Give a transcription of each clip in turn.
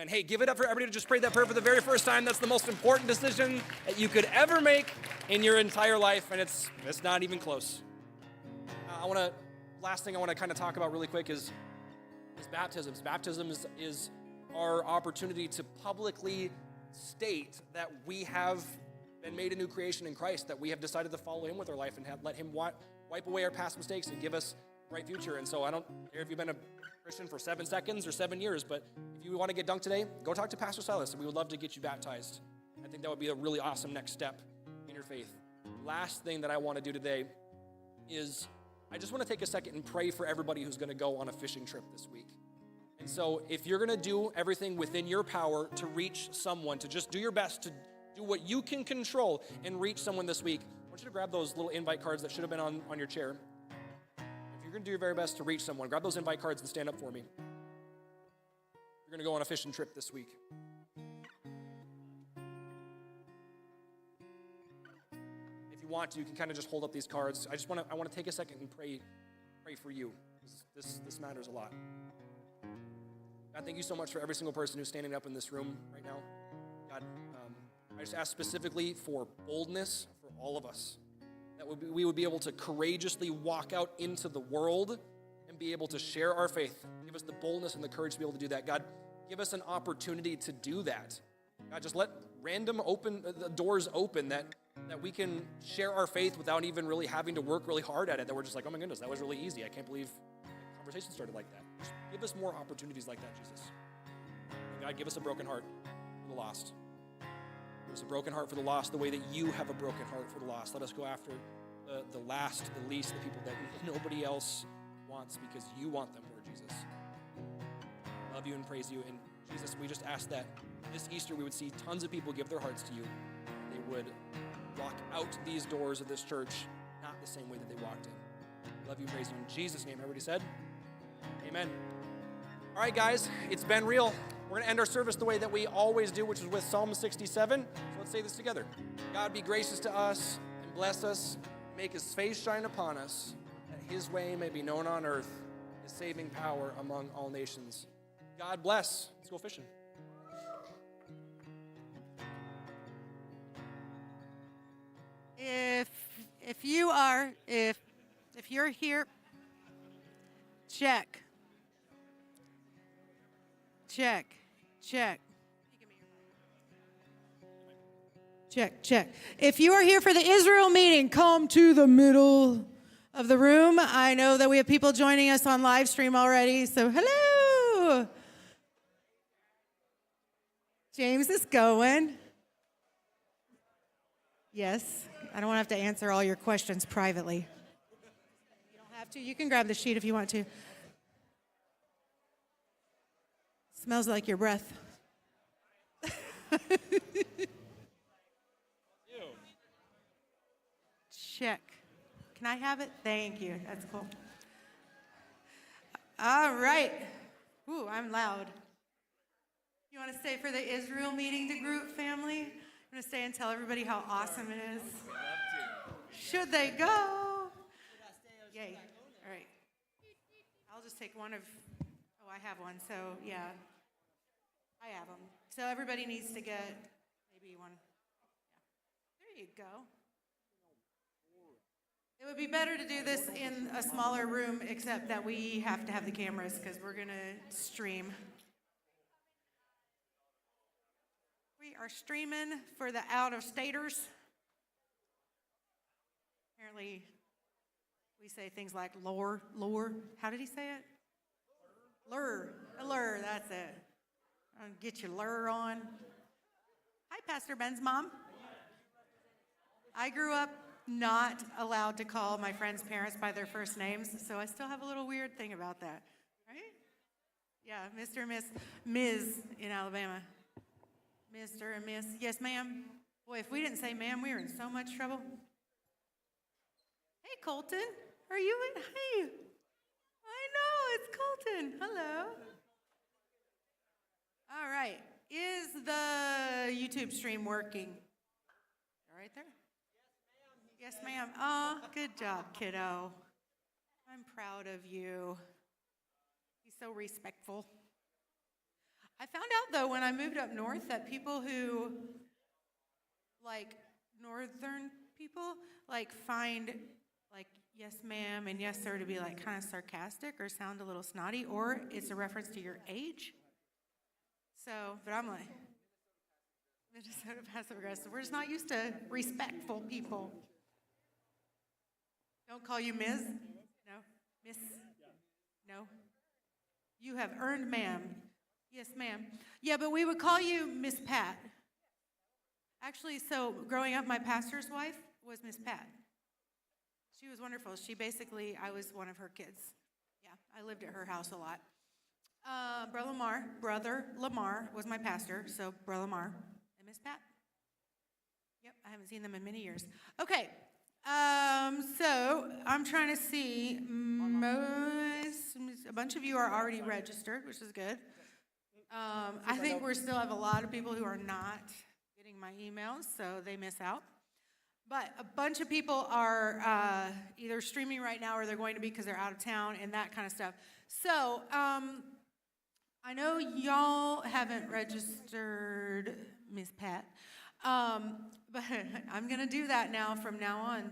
Amen. Hey, give it up for everybody who just prayed that prayer for the very first time. That's the most important decision that you could ever make in your entire life, and it's not even close. Last thing I want to kind of talk about really quick is baptisms. Baptism is our opportunity to publicly state that we have been made a new creation in Christ, that we have decided to follow him with our life and let him wipe away our past mistakes and give us a bright future. And so I don't care if you've been a Christian for 7 seconds or 7 years, but if you want to get dunked today, go talk to Pastor Silas, and we would love to get you baptized. I think that would be a really awesome next step in your faith. Last thing that I want to do today is I just want to take a second and pray for everybody who's going to go on a fishing trip this week. And so if you're going to do everything within your power to reach someone, to just do your best to do what you can control and reach someone this week, I want you to grab those little invite cards that should have been on your chair. If you're going to do your very best to reach someone, grab those invite cards and stand up for me. You're going to go on a fishing trip this week. If you want to, you can kind of just hold up these cards. I want to take a second and pray for you. This matters a lot. God, thank you so much for every single person who's standing up in this room right now. God, I just ask specifically for boldness for all of us, that we would be able to courageously walk out into the world and be able to share our faith. Give us the boldness and the courage to be able to do that. God, give us an opportunity to do that. God, just let random doors open that we can share our faith without even really having to work really hard at it, that we're just like, oh my goodness, that was really easy. I can't believe the conversation started like that. Just give us more opportunities like that, Jesus. And God, give us a broken heart for the lost. Give us a broken heart for the lost the way that you have a broken heart for the lost. Let us go after the last, the least, the people that nobody else wants because you want them, Lord Jesus. I love you and praise you. And Jesus, we just ask that this Easter we would see tons of people give their hearts to you. They would walk out these doors of this church not the same way that they walked in. Love you and praise you. In Jesus' name, everybody said, amen. All right, guys, it's been real. We're going to end our service the way that we always do, which is with Psalm 67. So let's say this together. God be gracious to us and bless us, make his face shine upon us, that his way may be known on earth, his saving power among all nations. God bless. Let's go fishing. If you're here, check. If you are here for the Israel meeting, come to the middle of the room. I know that we have people joining us on live stream already, so hello. James is going. Yes, I don't want to have to answer all your questions privately. You don't have to. You can grab the sheet if you want to. Smells like your breath. Check. Can I have it? Thank you. That's cool. All right. Ooh, I'm loud. You want to stay for the Israel meeting, the group family? I'm going to stay and tell everybody how awesome it is. Should they go? Yay. All right. I'll just take one of, I have one, so yeah. I have them. So everybody needs to get maybe one. Yeah. There you go. It would be better to do this in a smaller room, except that we have to have the cameras because we're going to stream. We are streaming for the out-of-staters. Apparently, we say things like lure. How did he say it? Lure, that's it. I'll get your lure on. Hi, Pastor Ben's mom. I grew up not allowed to call my friends' parents by their first names, so I still have a little weird thing about that, right? Yeah, Mr. and Ms. in Alabama. Mr. and Miss. Yes, ma'am. Boy, if we didn't say ma'am, we were in so much trouble. Hey, Colton. Are you in? Hey. I know, it's Colton. Hello. All right. Is the YouTube stream working? All right there? Yes, ma'am. Oh, good job, kiddo. I'm proud of you. He's so respectful. I found out though when I moved up north that people who, like northern people, like find like yes ma'am and yes sir to be like kind of sarcastic or sound a little snotty, or it's a reference to your age. So, but I'm like, Minnesota passive aggressive. We're just not used to respectful people. Don't call you Ms. No, Miss. No. You have earned ma'am. Yes, ma'am. Yeah, but we would call you Miss Pat. Actually, so growing up, my pastor's wife was Miss Pat. She was wonderful. She basically, I was one of her kids. Yeah, I lived at her house a lot. Brother Lamar was my pastor, so Brother Lamar and Miss Pat. Yep, I haven't seen them in many years. Okay, so I'm trying to see, a bunch of you are already registered, which is good. I think we still have a lot of people who are not getting my emails, so they miss out. But a bunch of people are either streaming right now or they're going to be because they're out of town and that kind of stuff. So I know y'all haven't registered, Miss Pat, but I'm going to do that now from now on.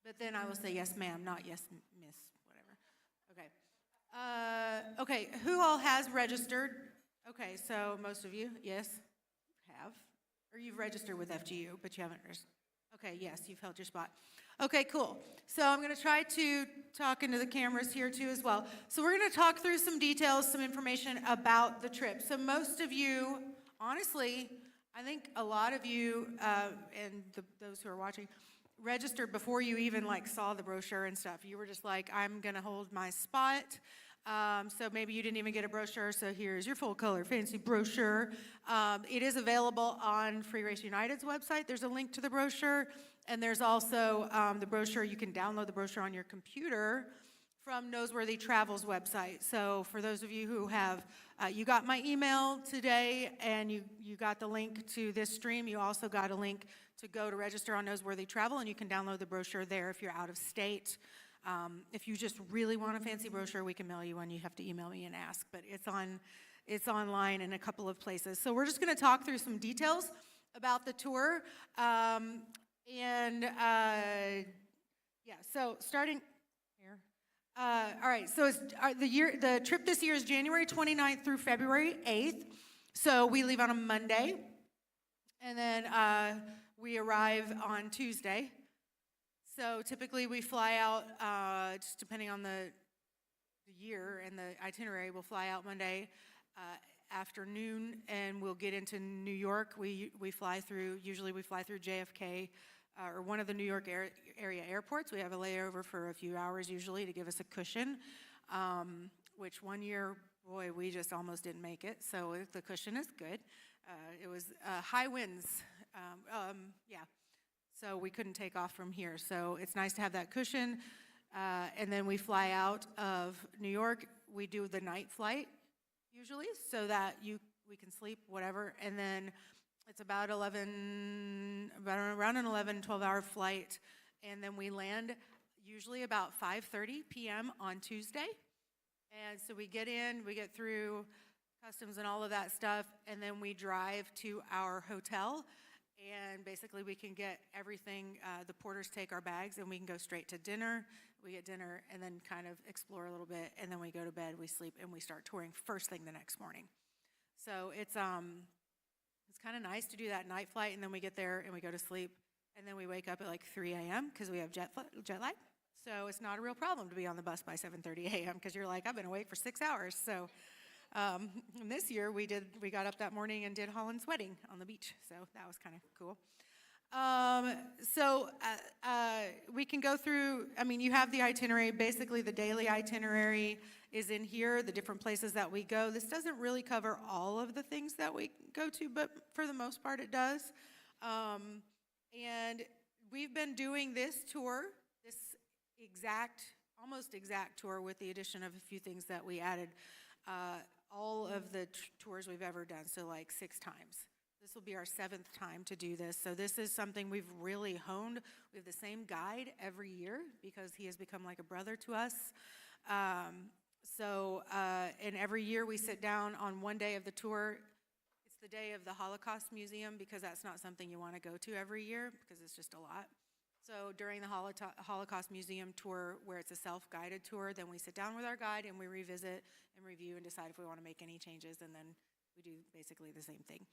But then I will say yes, ma'am, not yes, miss, whatever. Okay. Okay, who all has registered? Okay, so most of you, yes, have. Or you've registered with FGU, but you haven't registered. Okay, yes, you've held your spot. Okay, cool. So I'm going to try to talk into the cameras here too as well. So we're going to talk through some details, some information about the trip. So most of you, honestly, I think a lot of you and those who are watching registered before you even like saw the brochure and stuff. You were just like, I'm going to hold my spot. So maybe you didn't even get a brochure, so here's your full color fancy brochure. It is available on Free Race United's website. There's a link to the brochure, and there's also the brochure. You can download the brochure on your computer from Noseworthy Travel's website. So for those of you who have, you got my email today, and you got the link to this stream. You also got a link to go to register on Noseworthy Travel, and you can download the brochure there if you're out of state. If you just really want a fancy brochure, we can mail you one. You have to email me and ask, but it's online in a couple of places. So we're just going to talk through some details about the tour, so starting here. All right, so it's, the trip this year is January 29th through February 8th. So we leave on a Monday, and then we arrive on Tuesday. So typically we fly out, just depending on the year and the itinerary, we'll fly out Monday afternoon, and we'll get into New York. We fly through, usually we fly through JFK or one of the New York area airports. We have a layover for a few hours usually to give us a cushion, which one year, boy, we just almost didn't make it. So the cushion is good. It was high winds, so we couldn't take off from here. So it's nice to have that cushion. And then we fly out of New York. We do the night flight usually so that we can sleep, whatever. And then it's about around an 12-hour flight. And then we land usually about 5:30 p.m. on Tuesday. And so we get in, we get through customs and all of that stuff, and then we drive to our hotel. And basically we can get everything, the porters take our bags and we can go straight to dinner. We get dinner and then kind of explore a little bit, and then we go to bed, we sleep, and we start touring first thing the next morning. So it's kind of nice to do that night flight, and then we get there and we go to sleep, and then we wake up at like 3 a.m. because we have jet lag. So it's not a real problem to be on the bus by 7:30 a.m. because you're like, I've been awake for 6 hours. So and this year we got up that morning and did Holland's wedding on the beach, so that was kind of cool. We can go through, you have the itinerary. Basically the daily itinerary is in here, the different places that we go. This doesn't really cover all of the things that we go to, but for the most part it does. And we've been doing this tour, this almost exact tour, with the addition of a few things that we added. All of the tours we've ever done, so like 6 times. This will be our 7th time to do this. So this is something we've really honed. We have the same guide every year because he has become like a brother to us. And every year we sit down on one day of the tour. It's the day of the Holocaust Museum because that's not something you want to go to every year because it's just a lot. So during the Holocaust Museum tour, where it's a self-guided tour, then we sit down with our guide and we revisit and review and decide if we want to make any changes, and then we do basically the same thing.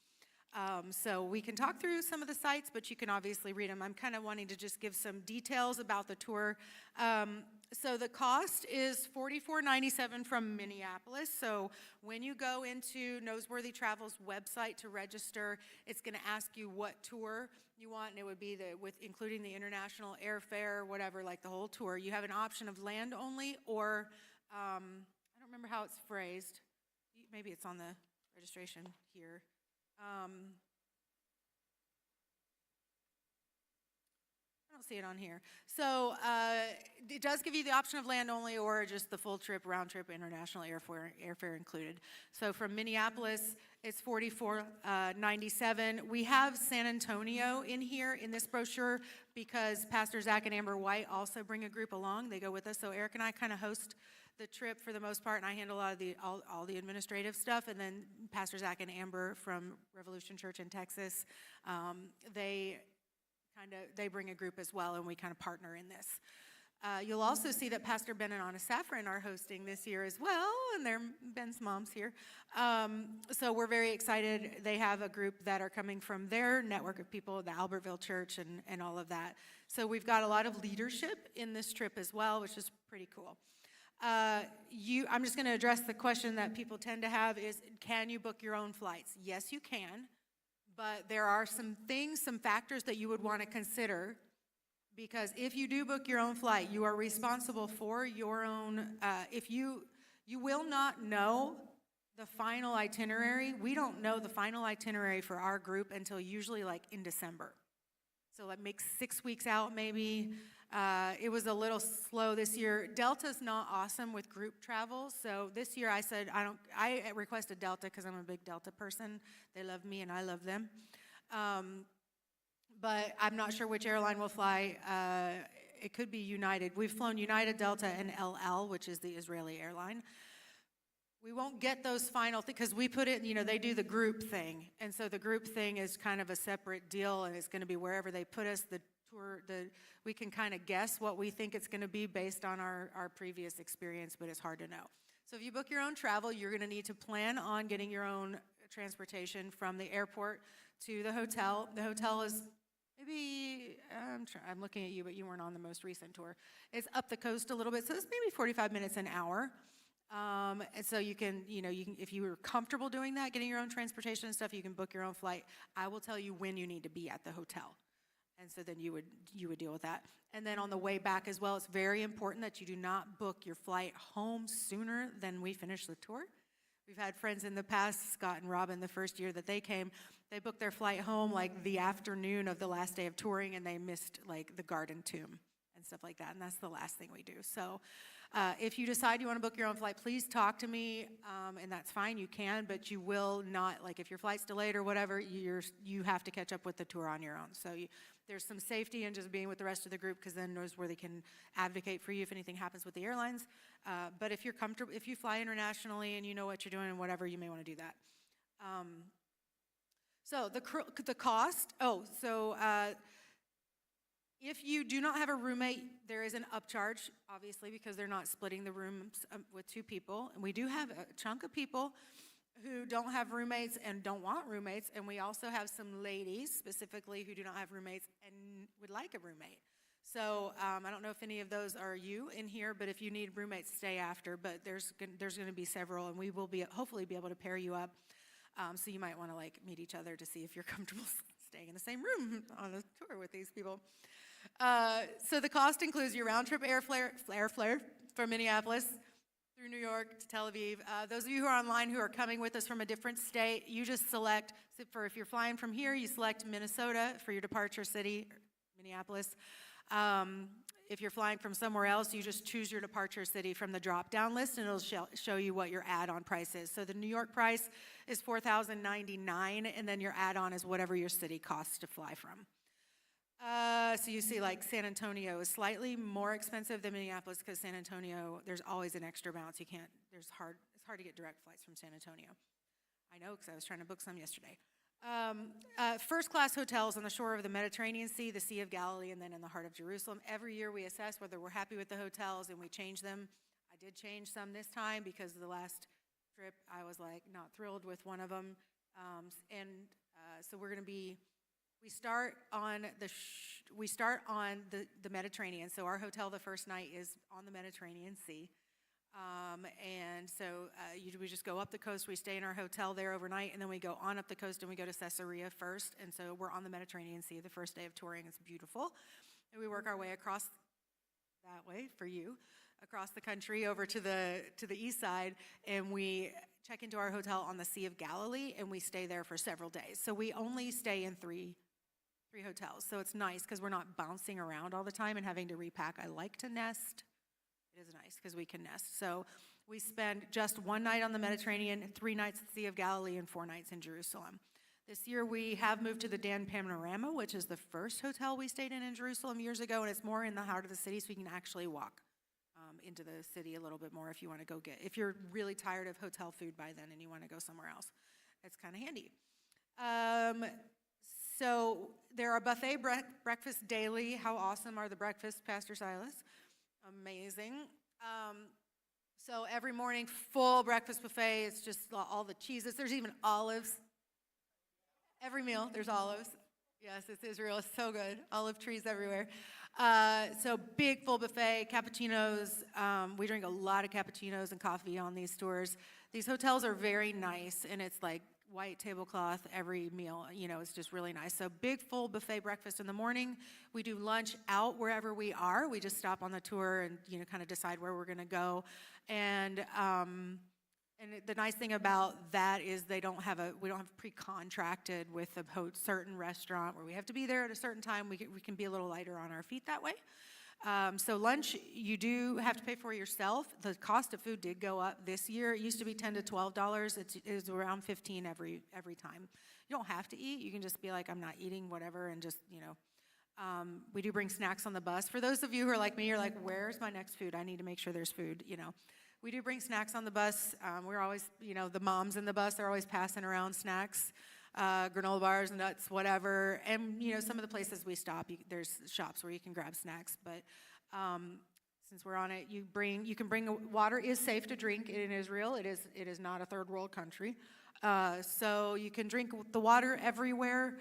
So we can talk through some of the sites, but you can obviously read them. I'm kind of wanting to just give some details about the tour. So the cost is $44.97 from Minneapolis. So when you go into Noseworthy Travel's website to register, it's going to ask you what tour you want, and it would be including the international airfare, whatever, like the whole tour. You have an option of land only, or I don't remember how it's phrased. Maybe it's on the registration here. I don't see it on here. So it does give you the option of land only or just the full trip, round trip, international airfare included. So from Minneapolis, it's $44.97. We have San Antonio in here in this brochure because Pastor Zach and Amber White also bring a group along. They go with us. So Eric and I kind of host the trip for the most part, and I handle a lot of all the administrative stuff. And then Pastor Zach and Amber from Revolution Church in Texas, they bring a group as well, and we kind of partner in this. You'll also see that Pastor Ben and Anna Safran are hosting this year as well, and Ben's mom's here. So we're very excited. They have a group that are coming from their network of people, the Albertville Church and all of that. So we've got a lot of leadership in this trip as well, which is pretty cool. I'm just going to address the question that people tend to have is, can you book your own flights? Yes, you can, but there are some factors that you would want to consider, because if you do book your own flight, you are responsible for your own, you will not know the final itinerary. We don't know the final itinerary for our group until usually like in December. So like make 6 weeks out maybe. It was a little slow this year. Delta's not awesome with group travel, so this year I said I requested Delta because I'm a big Delta person. They love me and I love them. But I'm not sure which airline will fly. It could be United. We've flown United, Delta, and El Al, which is the Israeli airline. We won't get those final because we put it, they do the group thing. And so the group thing is kind of a separate deal, and it's going to be wherever they put us. The tour, we can kind of guess what we think it's going to be based on our previous experience, but it's hard to know. So if you book your own travel, you're going to need to plan on getting your own transportation from the airport to the hotel. The hotel is maybe, I'm looking at you, but you weren't on the most recent tour. It's up the coast a little bit, so it's maybe 45 minutes, an hour. And so you can, if you were comfortable doing that, getting your own transportation and stuff, you can book your own flight. I will tell you when you need to be at the hotel. And so then you would deal with that. And then on the way back as well, it's very important that you do not book your flight home sooner than we finish the tour. We've had friends in the past, Scott and Robin, the first year that they came, they booked their flight home like the afternoon of the last day of touring, and they missed like the Garden Tomb and stuff like that, and that's the last thing we do. So if you decide you want to book your own flight, please talk to me, and that's fine, you can, but you will not, like if your flight's delayed or whatever, you have to catch up with the tour on your own. So there's some safety in just being with the rest of the group, because then Noseworthy can advocate for you if anything happens with the airlines. But if you're comfortable, if you fly internationally and you know what you're doing and whatever, you may want to do that. So the cost, if you do not have a roommate, there is an upcharge, obviously, because they're not splitting the rooms with two people. And we do have a chunk of people who don't have roommates and don't want roommates. And we also have some ladies, specifically, who do not have roommates and would like a roommate. So I don't know if any of those are you in here, but if you need roommates, stay after. But there's going to be several, and we will hopefully be able to pair you up. So you might want to meet each other to see if you're comfortable staying in the same room on a tour with these people. So the cost includes your round-trip airfare from Minneapolis through New York to Tel Aviv. Those of you who are online who are coming with us from a different state, you just select, if you're flying from here, you select Minnesota for your departure city, Minneapolis. If you're flying from somewhere else, you just choose your departure city from the drop-down list, and it'll show you what your add-on price is. So the New York price is $4,099, and then your add-on is whatever your city costs to fly from. So you see like San Antonio is slightly more expensive than Minneapolis because San Antonio, there's always an extra bounce. It's hard to get direct flights from San Antonio. I know because I was trying to book some yesterday. First class hotels on the shore of the Mediterranean Sea, the Sea of Galilee, and then in the heart of Jerusalem. Every year we assess whether we're happy with the hotels and we change them. I did change some this time because the last trip I was like not thrilled with one of them. So we're going to be, we start on the Mediterranean. So our hotel the first night is on the Mediterranean Sea. We just go up the coast, we stay in our hotel there overnight, and then we go on up the coast and we go to Caesarea first. And so we're on the Mediterranean Sea the first day of touring. It's beautiful. And we work our way across that way for you, across the country over to the east side, and we check into our hotel on the Sea of Galilee, and we stay there for several days. So we only stay in three hotels. So it's nice because we're not bouncing around all the time and having to repack. I like to nest. It is nice because we can nest. So we spend just one night on the Mediterranean, 3 nights at the Sea of Galilee, and 4 nights in Jerusalem. This year we have moved to the Dan Panorama, which is the first hotel we stayed in Jerusalem years ago, and it's more in the heart of the city, so we can actually walk into the city a little bit more if you want to go if you're really tired of hotel food by then and you want to go somewhere else. It's kind of handy. So there are buffet breakfasts daily. How awesome are the breakfasts, Pastor Silas? Amazing. So every morning, full breakfast buffet. It's just all the cheeses. There's even olives. Every meal, there's olives. Yes, it's Israel. It's so good. Olive trees everywhere. So big full buffet, cappuccinos. We drink a lot of cappuccinos and coffee on these tours. These hotels are very nice, and it's like white tablecloth every meal. It's just really nice. So big full buffet breakfast in the morning. We do lunch out wherever we are. We just stop on the tour and kind of decide where we're going to go. And the nice thing about that is we don't have pre-contracted with a certain restaurant where we have to be there at a certain time. We can be a little lighter on our feet that way. So lunch, you do have to pay for yourself. The cost of food did go up this year. It used to be $10 to $12. It is around $15 every time. You don't have to eat. You can just be like, I'm not eating, whatever, and just, we do bring snacks on the bus. For those of you who are like me, you're like, where's my next food? I need to make sure there's food, We do bring snacks on the bus. We're always, the moms in the bus, they're always passing around snacks. Granola bars, nuts, whatever. And, some of the places we stop, there's shops where you can grab snacks. But since we're on it, you can bring water. Is safe to drink in Israel. It is not a third world country. So you can drink the water everywhere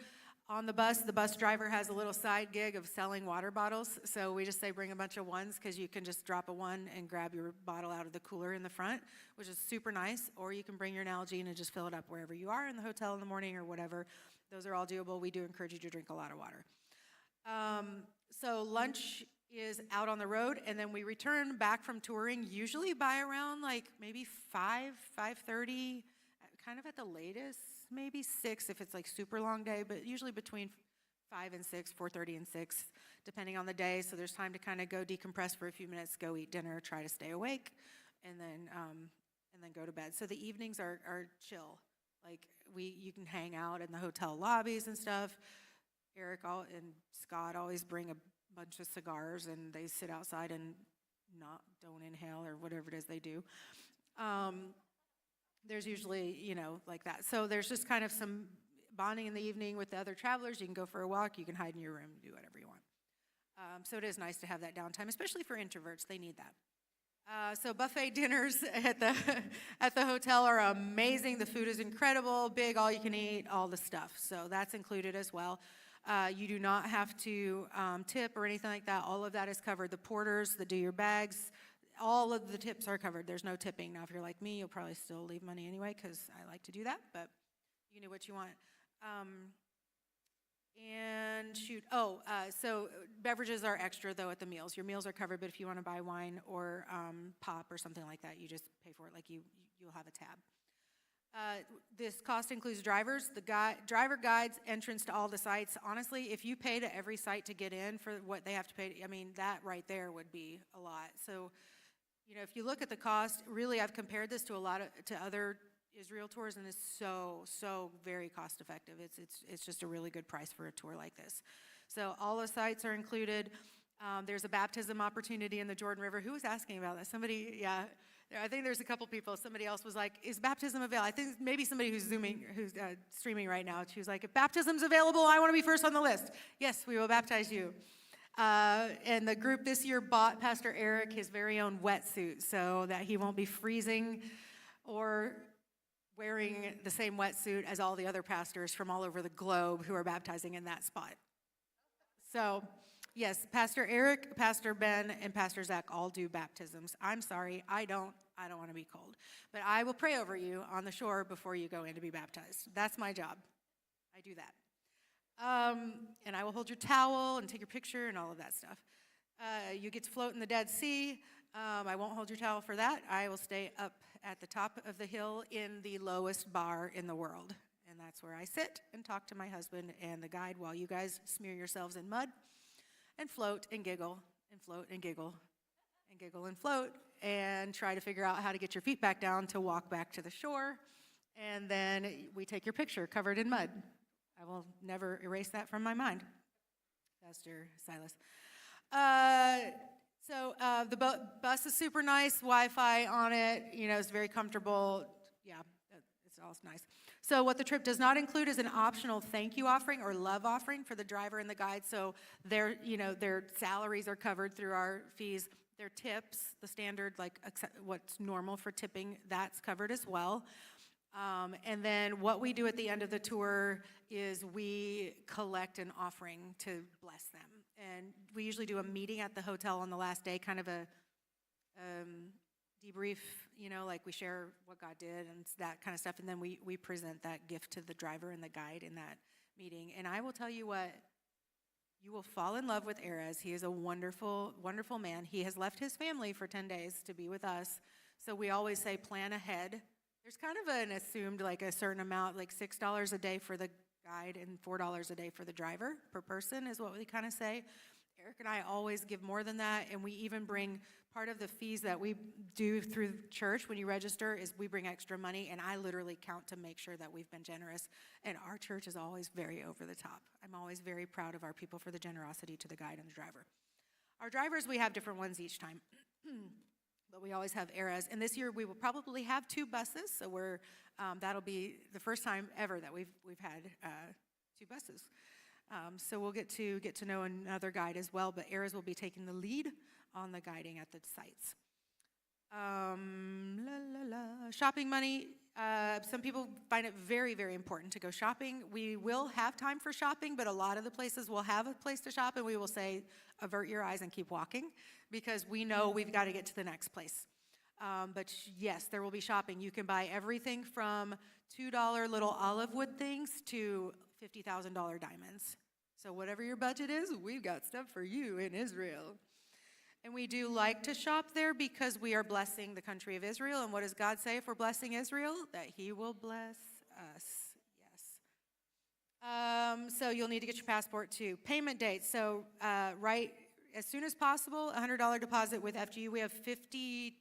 on the bus. The bus driver has a little side gig of selling water bottles. So we just say bring a bunch of ones because you can just drop a one and grab your bottle out of the cooler in the front, which is super nice. Or you can bring your Nalgene and just fill it up wherever you are in the hotel in the morning or whatever. Those are all doable. We do encourage you to drink a lot of water. So lunch is out on the road, and then we return back from touring usually by around like maybe 5:30, kind of at the latest. Maybe 6 if it's like super long day, but usually between 5 and 6, 4:30 and 6, depending on the day. So there's time to kind of go decompress for a few minutes, go eat dinner, try to stay awake, and then go to bed. So the evenings are chill. Like you can hang out in the hotel lobbies and stuff. Eric and Scott always bring a bunch of cigars, and they sit outside and don't inhale or whatever it is they do. There's usually, like that. So there's just kind of some bonding in the evening with the other travelers. You can go for a walk. You can hide in your room, do whatever you want. So it is nice to have that downtime, especially for introverts. They need that. So buffet dinners at the hotel are amazing. The food is incredible, big, all you can eat, all the stuff. So that's included as well. You do not have to tip or anything like that. All of that is covered. The porters that do your bags, all of the tips are covered. There's no tipping. Now, if you're like me, you'll probably still leave money anyway because I like to do that, but you can do what you want. So beverages are extra, though, at the meals. Your meals are covered, but if you want to buy wine or pop or something like that, you just pay for it like you'll have a tab. This cost includes drivers, driver guides, entrance to all the sites. Honestly, if you pay to every site to get in for what they have to pay, that right there would be a lot. So, if you look at the cost, really, I've compared this to other Israel tours, and it's so very cost effective. It's just a really good price for a tour like this. So all the sites are included. There's a baptism opportunity in the Jordan River. Who was asking about that? Somebody, yeah. I think there's a couple people. Somebody else was like, is baptism available? I think maybe somebody who's streaming right now. She was like, if baptism's available, I want to be first on the list. Yes, we will baptize you. And the group this year bought Pastor Eric his very own wetsuit so that he won't be freezing or wearing the same wetsuit as all the other pastors from all over the globe who are baptizing in that spot. So, yes, Pastor Eric, Pastor Ben, and Pastor Zach all do baptisms. I'm sorry, I don't want to be cold. But I will pray over you on the shore before you go in to be baptized. That's my job. I do that. And I will hold your towel and take your picture and all of that stuff. You get to float in the Dead Sea. I won't hold your towel for that. I will stay up at the top of the hill in the lowest bar in the world. And that's where I sit and talk to my husband and the guide while you guys smear yourselves in mud and float and giggle and float and giggle and giggle and float and try to figure out how to get your feet back down to walk back to the shore. And then we take your picture covered in mud. I will never erase that from my mind, Pastor Silas. So the bus is super nice, Wi-Fi on it, it's very comfortable. Yeah, it's all nice. So what the trip does not include is an optional thank you offering or love offering for the driver and the guide. So their salaries are covered through our fees. Their tips, the standard, like what's normal for tipping, that's covered as well. And then what we do at the end of the tour is we collect an offering to bless them. And we usually do a meeting at the hotel on the last day, kind of a debrief, like we share what God did and that kind of stuff. And then we present that gift to the driver and the guide in that meeting. And I will tell you what, you will fall in love with Erez. He is a wonderful, wonderful man. He has left his family for 10 days to be with us. So we always say plan ahead. There's kind of an assumed like a certain amount, like $6 a day for the guide and $4 a day for the driver per person is what we kind of say. Eric and I always give more than that, and we even bring part of the fees that we do through church when you register is we bring extra money, and I literally count to make sure that we've been generous, and our church is always very over the top. I'm always very proud of our people for the generosity to the guide and the driver. Our drivers, we have different ones each time. But we always have Erez. And this year we will probably have 2 buses, so that'll be the first time ever that we've had 2 buses. So we'll get to know another guide as well, but Erez will be taking the lead on the guiding at the sites. Shopping money. Some people find it very, very important to go shopping. We will have time for shopping, but a lot of the places will have a place to shop, and we will say, avert your eyes and keep walking, because we know we've got to get to the next place. But yes, there will be shopping. You can buy everything from $2 little olive wood things to $50,000 diamonds. So whatever your budget is, we've got stuff for you in Israel. And we do like to shop there because we are blessing the country of Israel. And what does God say if we're blessing Israel? That he will bless us. Yes. So you'll need to get your passport too. Payment dates. So right as soon as possible, $100 deposit with FGU. We have 52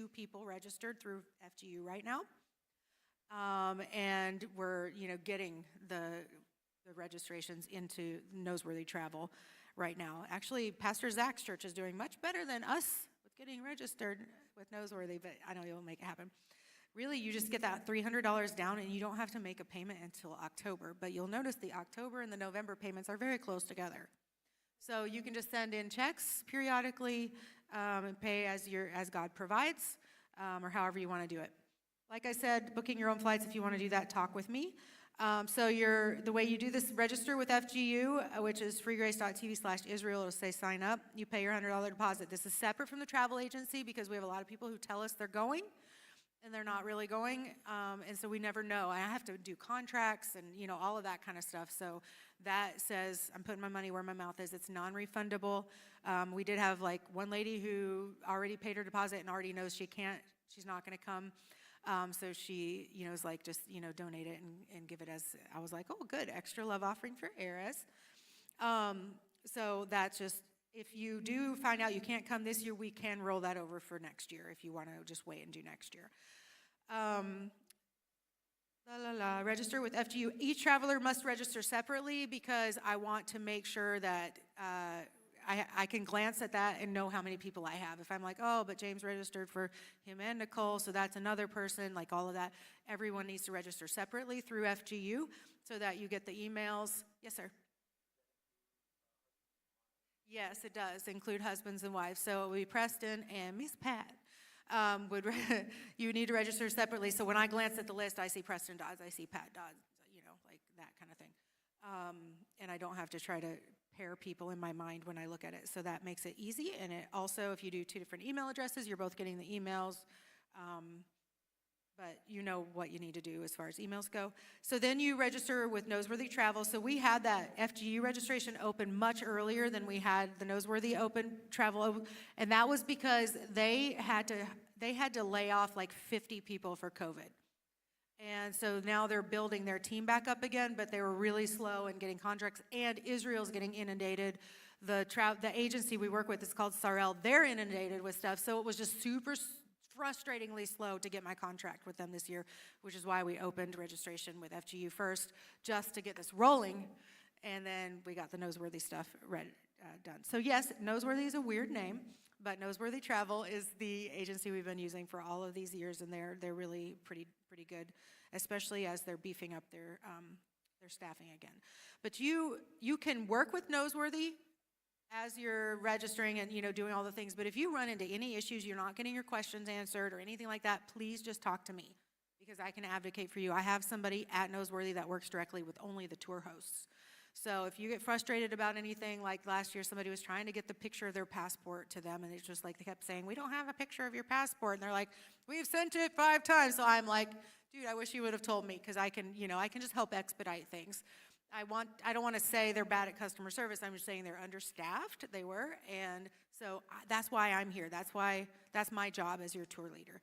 people registered through FGU right now. And we're, getting the registrations into Noseworthy Travel right now. Actually, Pastor Zach's church is doing much better than us with getting registered with Noseworthy, but I know you'll make it happen. Really, you just get that $300 down, and you don't have to make a payment until October. But you'll notice the October and the November payments are very close together. So you can just send in checks periodically and pay as God provides, or however you want to do it. Like I said, booking your own flights, if you want to do that, talk with me. So the way you do this, register with FGU, which is freegrace.tv/Israel. It'll say sign up. You pay your $100 deposit. This is separate from the travel agency because we have a lot of people who tell us they're going and they're not really going. And so we never know. I have to do contracts and, all of that kind of stuff. So that says I'm putting my money where my mouth is. It's non-refundable. We did have one lady who already paid her deposit and already knows she's not going to come. So she, is like, just, donate it and give it as, I was like, oh, good, extra love offering for Erez. So that's just, if you do find out you can't come this year, we can roll that over for next year if you want to just wait and do next year. Register with FGU. Each traveler must register separately because I want to make sure that I can glance at that and know how many people I have. If I'm like, oh, but James registered for him and Nicole, so that's another person, like all of that. Everyone needs to register separately through FGU so that you get the emails. Yes, sir. Yes, it does include husbands and wives. So it would be Preston and Miss Pat. You need to register separately. So when I glance at the list, I see Preston Dodds, I see Pat Dodds, like that kind of thing. And I don't have to try to pair people in my mind when I look at it. So that makes it easy. And it also, if you do 2 different email addresses, you're both getting the emails. But you know what you need to do as far as emails go. So then you register with Noseworthy Travel. So we had that FGU registration open much earlier than we had the Noseworthy open travel, and that was because they had to lay off like 50 people for COVID. And so now they're building their team back up again, but they were really slow in getting contracts, and Israel's getting inundated. The agency we work with is called Sarel. They're inundated with stuff, so it was just super frustratingly slow to get my contract with them this year, which is why we opened registration with FGU first, just to get this rolling, and then we got the Noseworthy stuff done. So yes, Noseworthy is a weird name, but Noseworthy Travel is the agency we've been using for all of these years, and they're really pretty good, especially as they're beefing up their staffing again. But you can work with Noseworthy as you're registering and doing all the things, but if you run into any issues, you're not getting your questions answered or anything like that, please just talk to me because I can advocate for you. I have somebody at Noseworthy that works directly with only the tour hosts. So if you get frustrated about anything, like last year somebody was trying to get the picture of their passport to them, and it's just like they kept saying, we don't have a picture of your passport, and they're like, we've sent it 5 times. So I'm like, dude, I wish you would have told me because I can just help expedite things. I don't want to say they're bad at customer service. I'm just saying they're understaffed. They were, and so that's why I'm here. That's my job as your tour leader.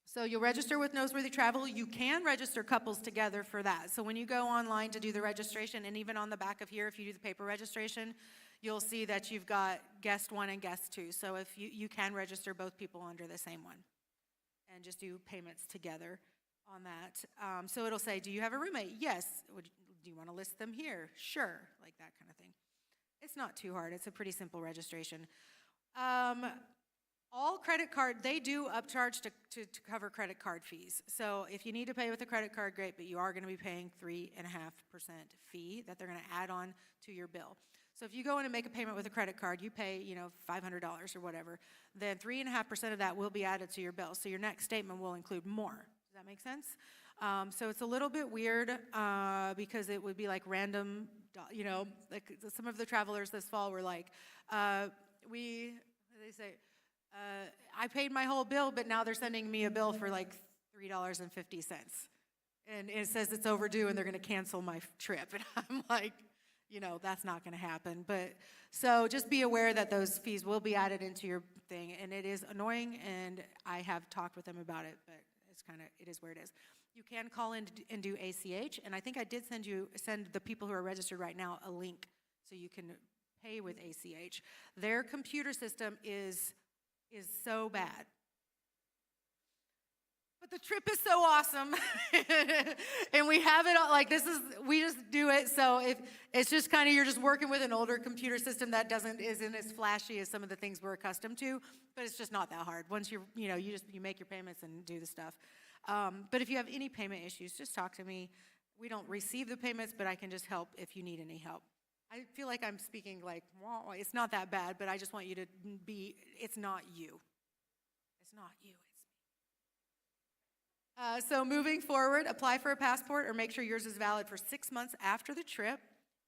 So you'll register with Noseworthy Travel. You can register couples together for that. So when you go online to do the registration, and even on the back of here, if you do the paper registration, you'll see that you've got guest 1 and guest 2. So if you can register both people under the same one and just do payments together on that. So it'll say, do you have a roommate? Yes. Do you want to list them here? Sure, like that kind of thing. It's not too hard. It's a pretty simple registration. All credit card, they do upcharge to cover credit card fees. So if you need to pay with a credit card, great, but you are going to be paying 3.5% fee that they're going to add on to your bill. So if you go in and make a payment with a credit card, you pay, $500 or whatever, then 3.5% of that will be added to your bill. So your next statement will include more. Does that make sense? So it's a little bit weird because it would be like random, like some of the travelers this fall were like, I paid my whole bill, but now they're sending me a bill for like $3.50. And it says it's overdue and they're going to cancel my trip. And I'm like, that's not going to happen. But so just be aware that those fees will be added into your thing. And it is annoying, and I have talked with them about it, but it is where it is. You can call in and do ACH, and I think I did send the people who are registered right now a link so you can pay with ACH. Their computer system is so bad. But the trip is so awesome. And we have it all, we just do it. So if it's just you're just working with an older computer system that isn't as flashy as some of the things we're accustomed to, but it's just not that hard. Once you make your payments and do the stuff. But if you have any payment issues, just talk to me. We don't receive the payments, but I can just help if you need any help. I feel like I'm speaking it's not that bad, but I just want you to it's not you. It's not you. So moving forward, apply for a passport or make sure yours is valid for 6 months after the trip.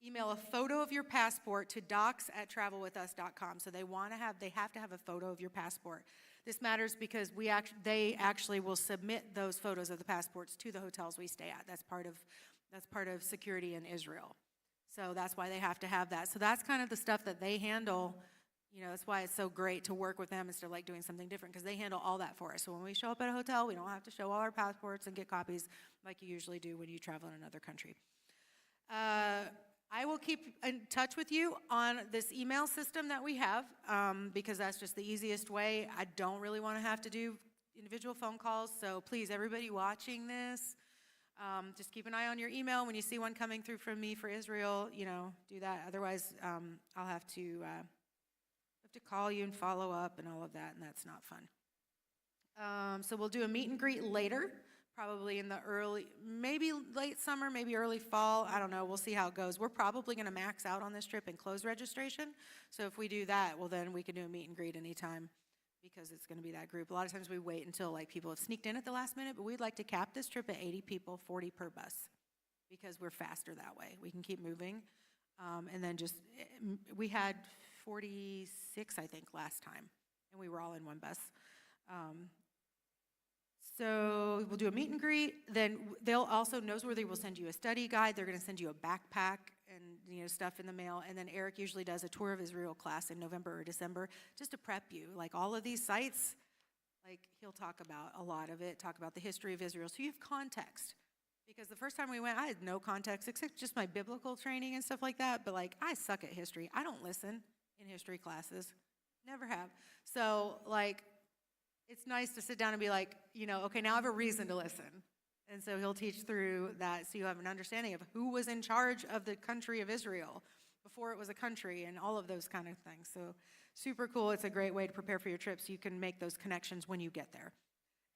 Email a photo of your passport to docs@travelwithus.com. So they have to have a photo of your passport. This matters because they actually will submit those photos of the passports to the hotels we stay at. That's part of security in Israel. So that's why they have to have that. So that's kind of the stuff that they handle. That's why it's so great to work with them instead of doing something different, because they handle all that for us. So when we show up at a hotel, we don't have to show all our passports and get copies like you usually do when you travel in another country. I will keep in touch with you on this email system that we have because that's just the easiest way. I don't really want to have to do individual phone calls, so please, everybody watching this, just keep an eye on your email. When you see one coming through from me for Israel, do that. Otherwise, I'll have to call you and follow up and all of that, and that's not fun. So we'll do a meet and greet later, probably in the maybe late summer, maybe early fall. I don't know. We'll see how it goes. We're probably going to max out on this trip and close registration. So if we do that, well, then we can do a meet and greet anytime because it's going to be that group. A lot of times we wait until like people have sneaked in at the last minute, but we'd like to cap this trip at 80 people, 40 per bus, because we're faster that way. We can keep moving. And then we had 46, I think, last time, and we were all in one bus. So we'll do a meet and greet. Then they'll also, Noseworthy will send you a study guide. They're going to send you a backpack and stuff in the mail. And then Eric usually does a tour of Israel class in November or December just to prep you. Like all of these sites, like he'll talk about a lot of it, talk about the history of Israel. So you have context. Because the first time we went, I had no context except just my biblical training and stuff like that. But like, I suck at history. I don't listen in history classes. Never have. So like, it's nice to sit down and be like, okay, now I have a reason to listen. And so he'll teach through that so you have an understanding of who was in charge of the country of Israel before it was a country and all of those kind of things. So super cool. It's a great way to prepare for your trip so you can make those connections when you get there.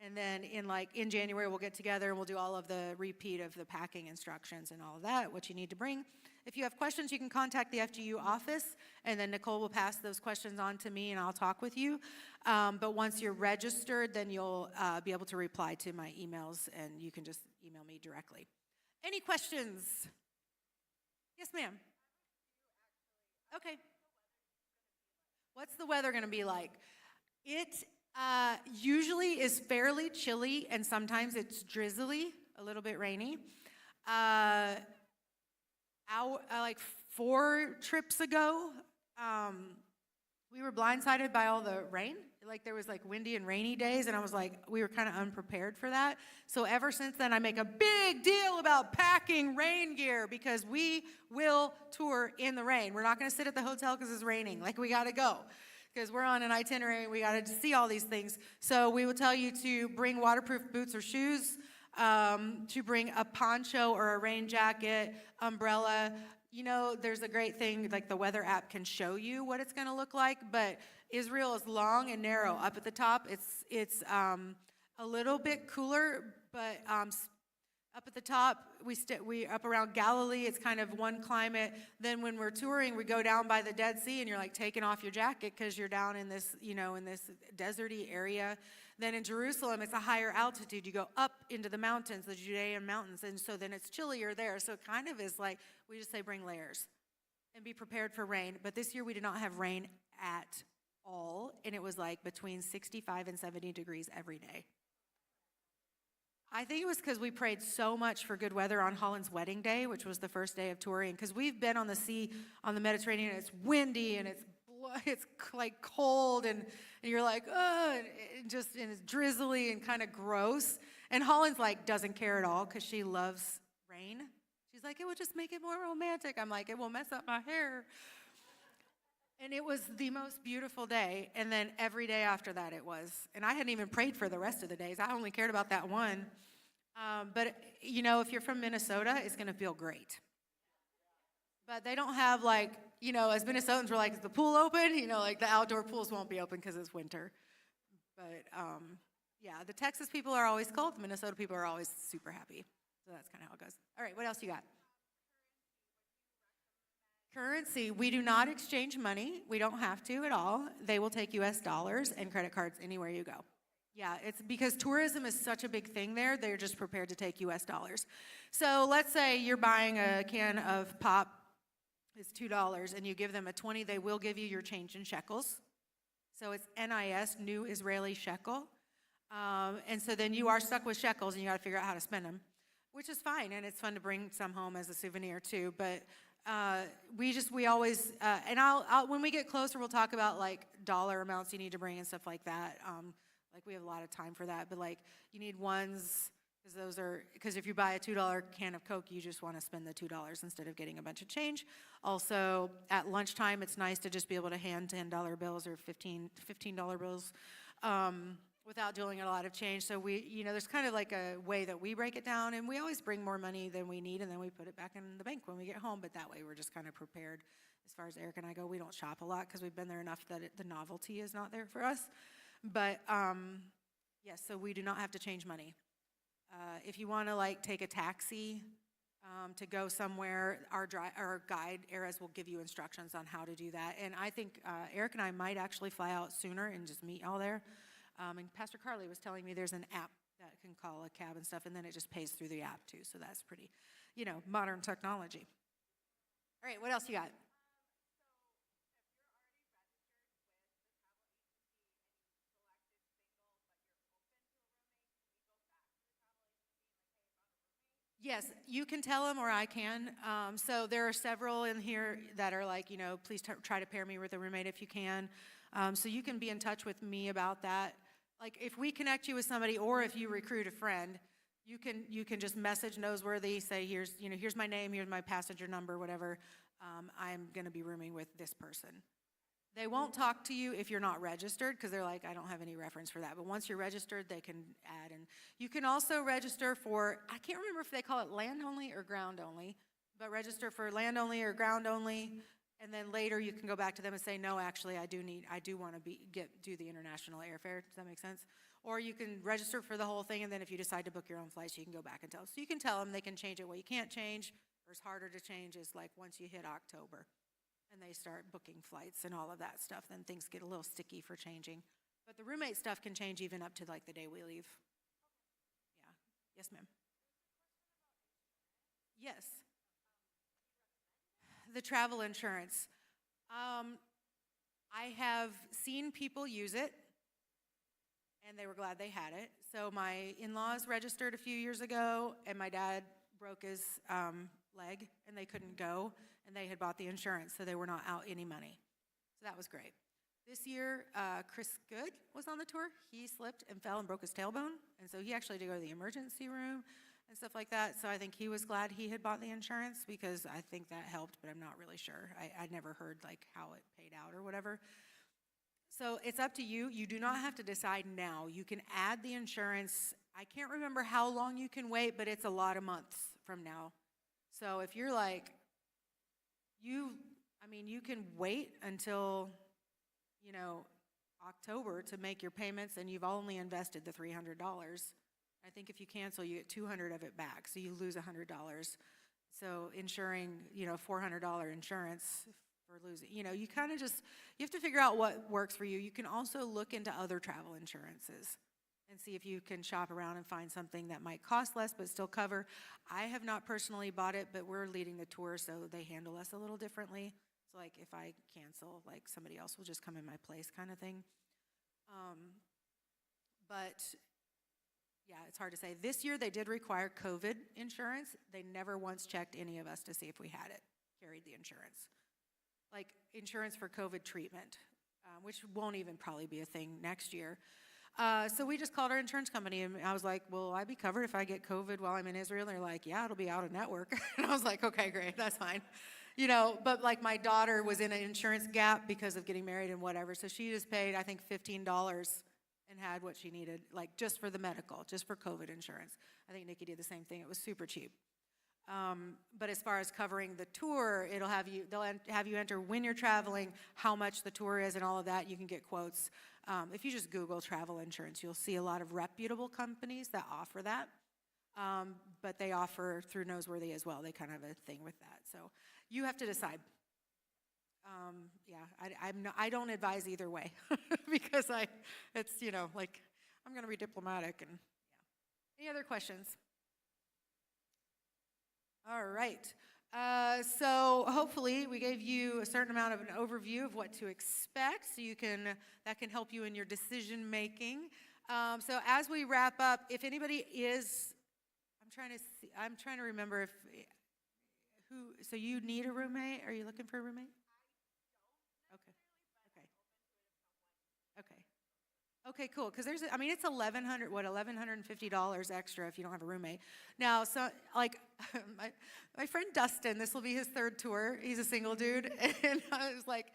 And then in January, we'll get together and we'll do all of the repeat of the packing instructions and all of that, what you need to bring. If you have questions, you can contact the FGU office, and then Nicole will pass those questions on to me, and I'll talk with you. But once you're registered, then you'll be able to reply to my emails, and you can just email me directly. Any questions? Yes, ma'am. Okay. What's the weather going to be like? It usually is fairly chilly, and sometimes it's drizzly, a little bit rainy. Like 4 trips ago, we were blindsided by all the rain. Like there was like windy and rainy days, and I was like, we were kind of unprepared for that. So ever since then, I make a big deal about packing rain gear because we will tour in the rain. We're not going to sit at the hotel because it's raining. Like we got to go because we're on an itinerary. We got to see all these things. So we will tell you to bring waterproof boots or shoes, to bring a poncho or a rain jacket, umbrella. There's a great thing, like the weather app can show you what it's going to look like, but Israel is long and narrow. Up at the top, it's a little bit cooler, but up at the top, we up around Galilee, it's kind of one climate. Then when we're touring, we go down by the Dead Sea, and you're like taking off your jacket because you're down in this, in this deserty area. Then in Jerusalem, it's a higher altitude. You go up into the mountains, the Judean mountains, and so then it's chillier there. So it kind of is like, we just say bring layers and be prepared for rain. But this year we did not have rain at all, and it was like between 65 and 70 degrees every day. I think it was because we prayed so much for good weather on Holland's wedding day, which was the first day of touring, because we've been on the sea, on the Mediterranean, and it's windy, and it's like cold, and you're like, oh, and it's drizzly and kind of gross. And Holland's like doesn't care at all because she loves rain. She's like, it will just make it more romantic. I'm like, it will mess up my hair. And it was the most beautiful day. And then every day after that it was. And I hadn't even prayed for the rest of the days. I only cared about that one. But, if you're from Minnesota, it's going to feel great. But they don't have like, as Minnesotans, we're like, is the pool open? Like the outdoor pools won't be open because it's winter. But, yeah, the Texas people are always cold. The Minnesota people are always super happy. So that's kind of how it goes. All right, what else you got? Currency, we do not exchange money. We don't have to at all. They will take US dollars and credit cards anywhere you go. Yeah, it's because tourism is such a big thing there, they're just prepared to take US dollars. So let's say you're buying a can of pop, it's $2, and you give them a 20, they will give you your change in shekels. So it's NIS, New Israeli Shekel. And so then you are stuck with shekels and you gotta figure out how to spend them, which is fine, and it's fun to bring some home as a souvenir too, but we always, and I'll when we get closer, we'll talk about like dollar amounts you need to bring and stuff like that. Like we have a lot of time for that, but like you need ones because if you buy a $2 can of Coke, you just want to spend the $2 instead of getting a bunch of change. Also, at lunchtime, it's nice to just be able to hand $10 bills or $15 bills without doing a lot of change. So we, there's kind of like a way that we break it down, and we always bring more money than we need, and then we put it back in the bank when we get home. But that way, we're just kind of prepared. As far as Eric and I go, we don't shop a lot because we've been there enough that the novelty is not there for us. But yes, so we do not have to change money. If you want to like take a taxi to go somewhere, our guide, Erez, will give you instructions on how to do that. And I think Eric and I might actually fly out sooner and just meet y'all there. And Pastor Carly was telling me there's an app that can call a cab and stuff, and then it just pays through the app too. So that's pretty, modern technology. All right, what else you got? Yes, you can tell them or I can. So there are several in here that are like, please try to pair me with a roommate if you can. So you can be in touch with me about that. Like if we connect you with somebody or if you recruit a friend, you can just message Noseworthy, say, here's my name, here's my passenger number, whatever. I'm going to be rooming with this person. They won't talk to you if you're not registered because they're like, I don't have any reference for that. But once you're registered, they can add. And you can also register for, I can't remember if they call it land only or ground only, but register for land only or ground only. And then later you can go back to them and say, no, actually, I do want to do the international airfare. Does that make sense? Or you can register for the whole thing, and then if you decide to book your own flights, you can go back and tell. So you can tell them they can change it. What you can't change, or is harder to change, is like once you hit October and they start booking flights and all of that stuff, then things get a little sticky for changing. But the roommate stuff can change even up to like the day we leave. Yeah. Yes, ma'am. Yes. The travel insurance. I have seen people use it, and they were glad they had it. So my in-laws registered a few years ago, and my dad broke his leg, and they couldn't go, and they had bought the insurance, so they were not out any money. So that was great. This year, Chris Good was on the tour. He slipped and fell and broke his tailbone, and so he actually had to go to the emergency room and stuff like that. So I think he was glad he had bought the insurance because I think that helped, but I'm not really sure. I never heard like how it paid out or whatever. So it's up to you. You do not have to decide now. You can add the insurance. I can't remember how long you can wait, but it's a lot of months from now. So if you're like, you can wait until, October to make your payments, and you've only invested the $300. I think if you cancel, you get $200 of it back, so you lose $100. So insuring, $400 insurance for losing, you kind of just, you have to figure out what works for you. You can also look into other travel insurances and see if you can shop around and find something that might cost less but still cover. I have not personally bought it, but we're leading the tour, so they handle us a little differently. So like if I cancel, like somebody else will just come in my place kind of thing. But yeah, it's hard to say. This year they did require COVID insurance. They never once checked any of us to see if we had it, carried the insurance. Like insurance for COVID treatment, which won't even probably be a thing next year. So we just called our insurance company, and I was like, will I be covered if I get COVID while I'm in Israel? And they're like, yeah, it'll be out of network. And I was like, okay, great, that's fine. But like my daughter was in an insurance gap because of getting married and whatever, so she just paid, I think, $15 and had what she needed, like just for the medical, just for COVID insurance. I think Nikki did the same thing. It was super cheap. But as far as covering the tour, they'll have you enter when you're traveling, how much the tour is and all of that. You can get quotes. If you just Google travel insurance, you'll see a lot of reputable companies that offer that. But they offer through Noseworthy as well. They kind of have a thing with that. So you have to decide. I don't advise either way because it's, I'm going to be diplomatic and yeah. Any other questions? All right. So hopefully we gave you a certain amount of an overview of what to expect, so that can help you in your decision making. So as we wrap up, if anybody is, I'm trying to remember so you need a roommate? Are you looking for a roommate? Okay, cool. Because it's $1,150 extra if you don't have a roommate. Now, so like my friend Dustin, this will be his third tour. He's a single dude, and I was like,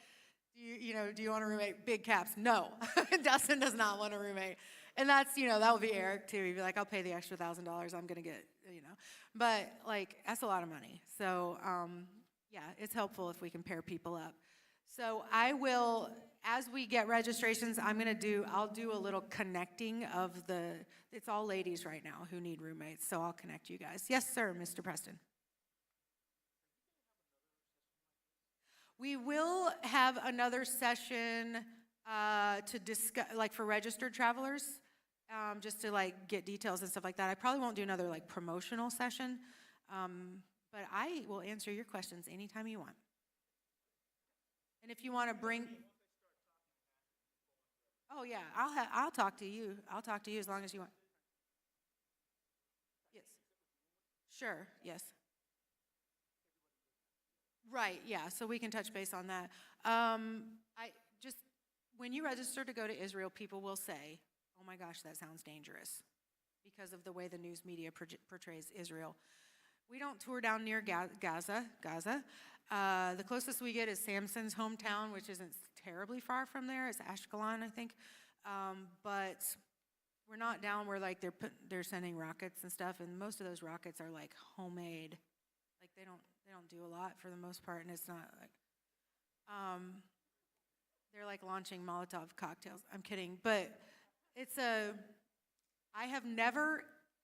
do you want a roommate? Big caps. No, Dustin does not want a roommate. And that's, that would be Eric too. He'd be like, I'll pay the extra $1,000 I'm going to get, But like, that's a lot of money. So, yeah, it's helpful if we can pair people up. So I will, as we get registrations, I'll do a little connecting of it's all ladies right now who need roommates. So I'll connect you guys. Yes, sir, Mr. Preston. We will have another session to discuss, like for registered travelers, just to like get details and stuff like that. I probably won't do another like promotional session, but I will answer your questions anytime you want. And if you want to bring, oh yeah, I'll talk to you. I'll talk to you as long as you want. Yes. Sure. Yes. Right, yeah, so we can touch base on that. When you register to go to Israel, people will say, oh my gosh, that sounds dangerous because of the way the news media portrays Israel. We don't tour down near Gaza. The closest we get is Samson's hometown, which isn't terribly far from there. It's Ashkelon, I think. But we're not down where like they're sending rockets and stuff, and most of those rockets are like homemade. Like they don't do a lot for the most part, and it's not like they're like launching Molotov cocktails. I'm kidding, but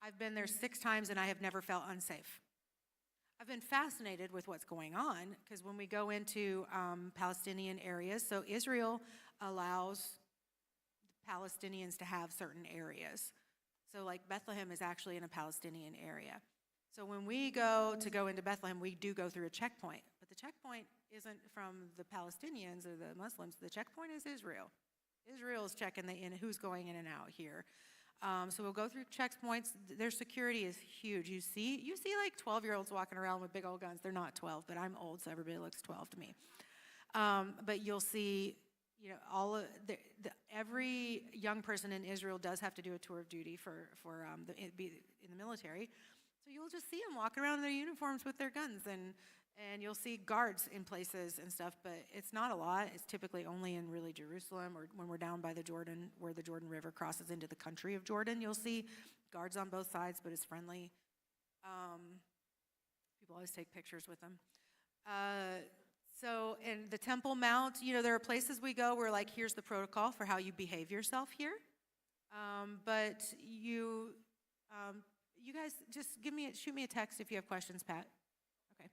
I've been there 6 times and I have never felt unsafe. I've been fascinated with what's going on because when we go into Palestinian areas, so Israel allows Palestinians to have certain areas. So like Bethlehem is actually in a Palestinian area. So when we go into Bethlehem, we do go through a checkpoint. But the checkpoint isn't from the Palestinians or the Muslims. The checkpoint is Israel. Israel is checking who's going in and out here. So we'll go through checkpoints. Their security is huge. You see like 12-year-olds walking around with big old guns. They're not 12, but I'm old, so everybody looks 12 to me. But you'll see, every young person in Israel does have to do a tour of duty in the military. So you'll just see them walking around in their uniforms with their guns, and you'll see guards in places and stuff, but it's not a lot. It's typically only in really Jerusalem or when we're down by the Jordan, where the Jordan River crosses into the country of Jordan. You'll see guards on both sides, but it's friendly. People always take pictures with them. So in the Temple Mount, there are places we go where like, here's the protocol for how you behave yourself here. But you guys just shoot me a text if you have questions, Pat. Okay.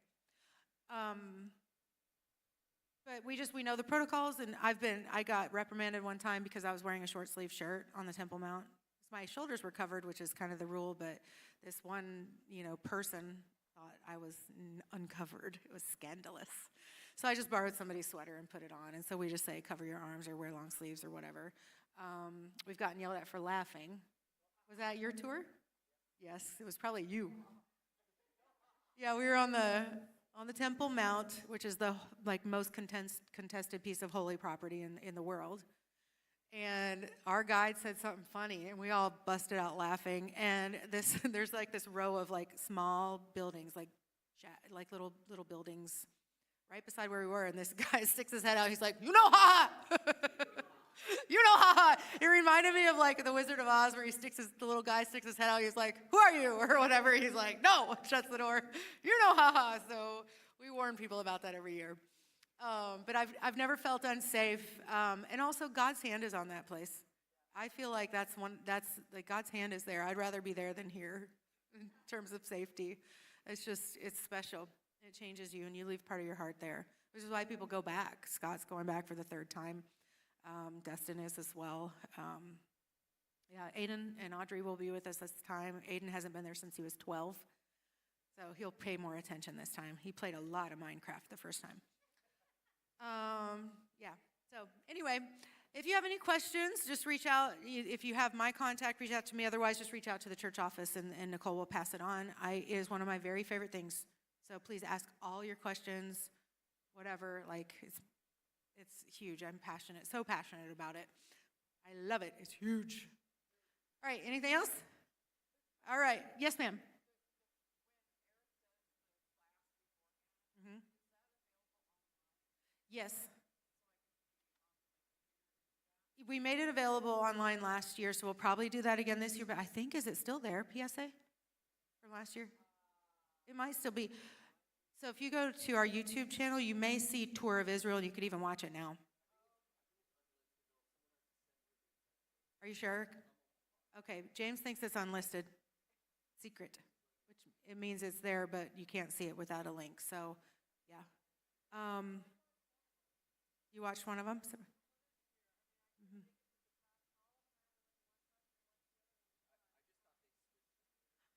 But we know the protocols, and I got reprimanded one time because I was wearing a short sleeve shirt on the Temple Mount. My shoulders were covered, which is kind of the rule, but this one, person thought I was uncovered. It was scandalous. So I just borrowed somebody's sweater and put it on, and so we just say cover your arms or wear long sleeves or whatever. We've gotten yelled at for laughing. Was that your tour? Yes, it was probably you. Yeah, we were on the Temple Mount, which is the most contested piece of holy property in the world. And our guide said something funny, and we all busted out laughing. And there's like this row of like small buildings, like little buildings, right beside where we were. And this guy sticks his head out. He's like, ha ha. It reminded me of like the Wizard of Oz, where the little guy sticks his head out. He's like, who are you? Or whatever. He's like, no, shuts the door. Ha ha. So we warn people about that every year. But I've never felt unsafe. And also God's hand is on that place. I feel like that's like God's hand is there. I'd rather be there than here in terms of safety. It's special. It changes you, and you leave part of your heart there, which is why people go back. Scott's going back for the 3rd time. Destin is as well. Aiden and Audrey will be with us this time. Aiden hasn't been there since he was 12, so he'll pay more attention this time. He played a lot of Minecraft the first time. So anyway, if you have any questions, just reach out. If you have my contact, reach out to me. Otherwise, just reach out to the church office, and Nicole will pass it on. It is one of my very favorite things. So please ask all your questions, whatever. Like, it's huge. I'm so passionate about it. I love it. It's huge. All right, anything else? All right. Yes, ma'am. Mm-hmm. Yes. We made it available online last year, so we'll probably do that again this year, but I think, is it still there, PSA, from last year? It might still be. So if you go to our YouTube channel, you may see Tour of Israel, and you could even watch it now. Are you sure? Okay, James thinks it's unlisted, secret, which it means it's there, but you can't see it without a link, so, yeah. You watched one of them? Mhm.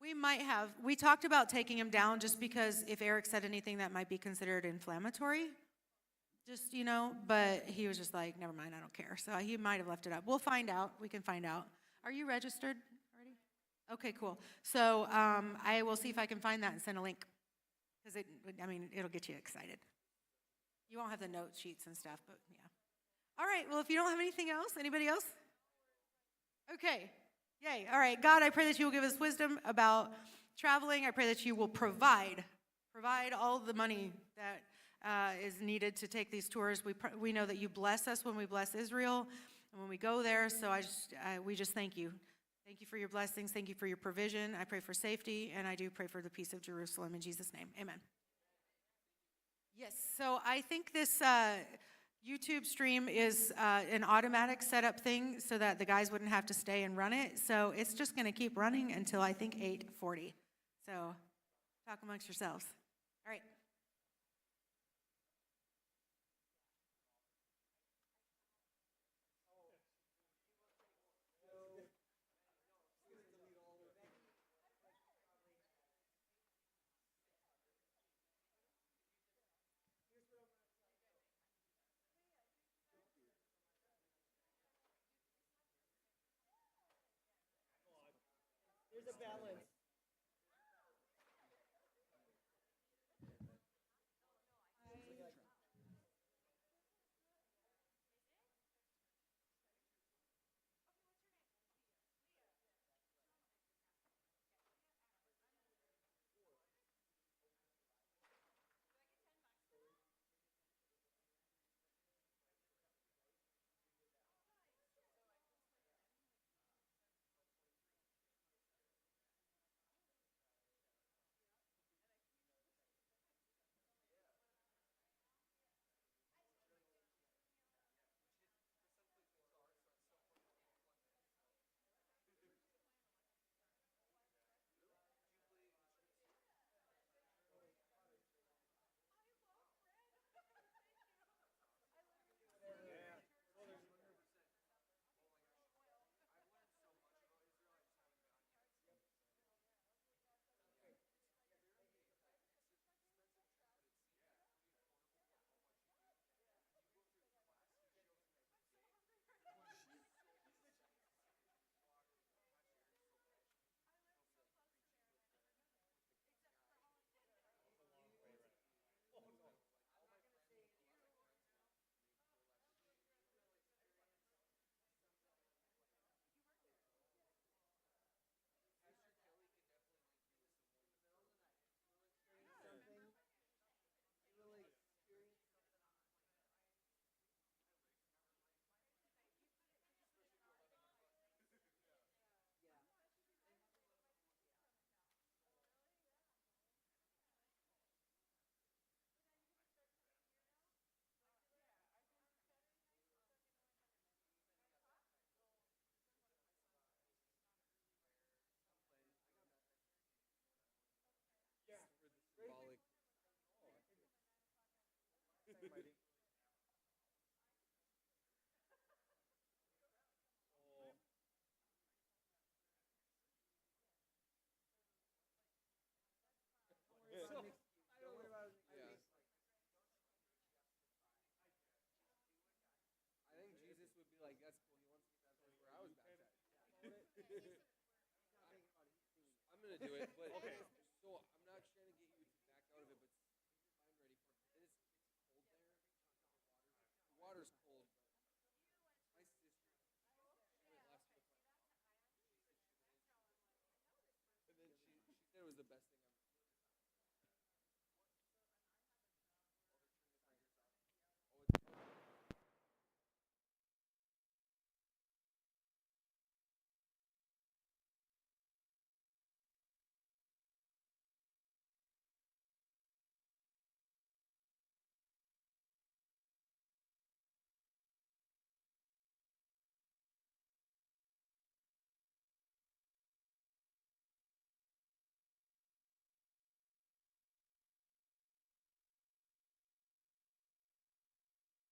We might have. We talked about taking him down just because if Eric said anything that might be considered inflammatory, just, but he was just like, never mind, I don't care. So he might have left it up. We'll find out. We can find out. Are you registered already? Okay, cool. So I will see if I can find that and send a link because it'll get you excited. You won't have the note sheets and stuff, but yeah. All right, well, if you don't have anything else, anybody else? Okay, yay. All right, God, I pray that you will give us wisdom about traveling. I pray that you will provide all the money that is needed to take these tours. We know that you bless us when we bless Israel and when we go there, so we just thank you. Thank you for your blessings. Thank you for your provision. I pray for safety, and I do pray for the peace of Jerusalem in Jesus' name. Amen. Yes, so I think this YouTube stream is an automatic setup thing so that the guys wouldn't have to stay and run it. So it's just going to keep running until I think 8:40. So talk amongst yourselves. All right. I'm gonna do it, but